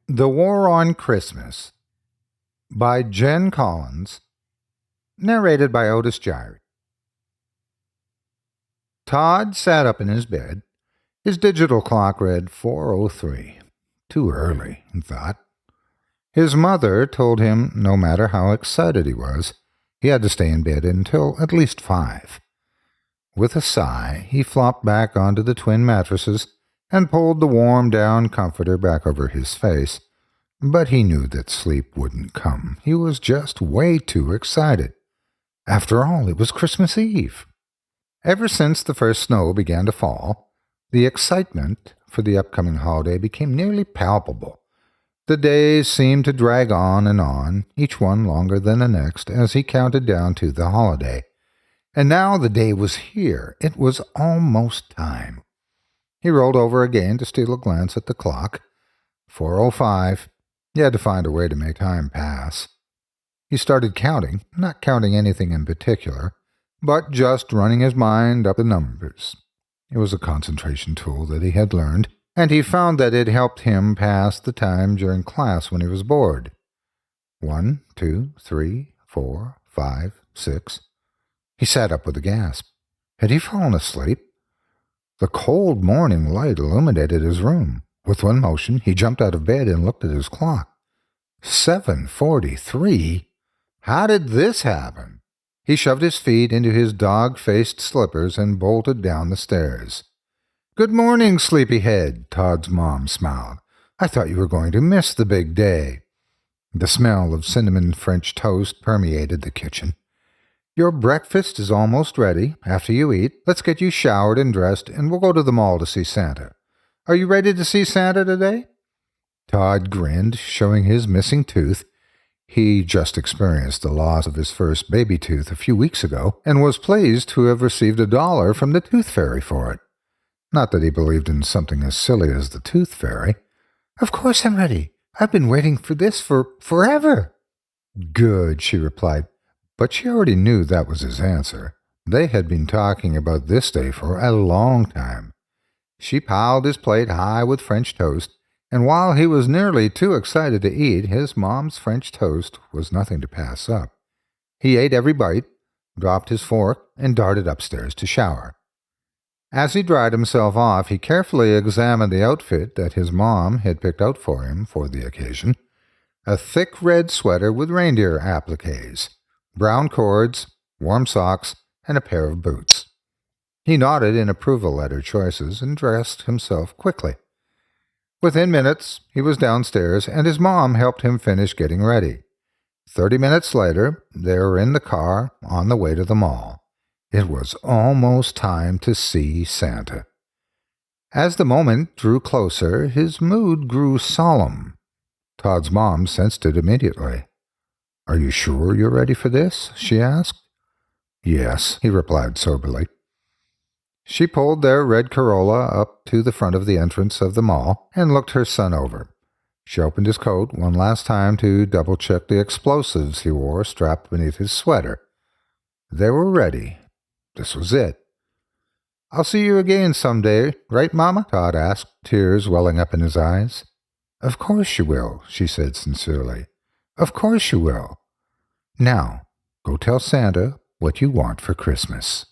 The War on Christmas by Jenn Collins, narrated by Otis Jiry. Todd sat up in his bed. His digital clock read 4:03. Too early, he thought. His mother told him no matter how excited he was, he had to stay in bed until at least 5. With a sigh, he flopped back onto the twin mattresses and pulled the warm down comforter back over his face. But he knew that sleep wouldn't come. He was just way too excited. After all, it was Christmas Eve. Ever since the first snow began to fall, the excitement for the upcoming holiday became nearly palpable. The days seemed to drag on, each one longer than the next, as he counted down to the holiday. And now the day was here. It was almost time. He rolled over again to steal a glance at the clock. 4:05. He had to find a way to make time pass. He started counting, not counting anything in particular, but just running his mind up the numbers. It was a concentration tool that he had learned, and he found that it helped him pass the time during class when he was bored. 1, 2, 3, 4, 5, 6. He sat up with a gasp. Had he fallen asleep? The cold morning light illuminated his room. With one motion, he jumped out of bed and looked at his clock. 7:43? How did this happen? He shoved his feet into his dog-faced slippers and bolted down the stairs. "Good morning, sleepyhead," Todd's mom smiled. "I thought you were going to miss the big day." The smell of cinnamon French toast permeated the kitchen. "Your breakfast is almost ready. After you eat, let's get you showered and dressed, and we'll go to the mall to see Santa. Are you ready to see Santa today?" Todd grinned, showing his missing tooth. He just experienced the loss of his first baby tooth a few weeks ago, and was pleased to have received $1 from the tooth fairy for it. Not that he believed in something as silly as the tooth fairy. "Of course I'm ready. I've been waiting for this for forever." "Good," she replied, but she already knew that was his answer. They had been talking about this day for a long time. She piled his plate high with French toast, and while he was nearly too excited to eat, his mom's French toast was nothing to pass up. He ate every bite, dropped his fork, and darted upstairs to shower. As he dried himself off, he carefully examined the outfit that his mom had picked out for him for the occasion. A thick red sweater with reindeer appliques, brown cords, warm socks, and a pair of boots. He nodded in approval at her choices and dressed himself quickly. Within minutes, he was downstairs, and his mom helped him finish getting ready. 30 minutes later, they were in the car on the way to the mall. It was almost time to see Santa. As the moment drew closer, his mood grew solemn. Todd's mom sensed it immediately. "Are you sure you're ready for this?" she asked. "Yes," he replied soberly. She pulled their red Corolla up to the front of the entrance of the mall and looked her son over. She opened his coat one last time to double-check the explosives he wore strapped beneath his sweater. They were ready. This was it. "I'll see you again someday, right, Mama?" Todd asked, tears welling up in his eyes. "Of course you will," she said sincerely. "Of course you will. Now, go tell Santa what you want for Christmas."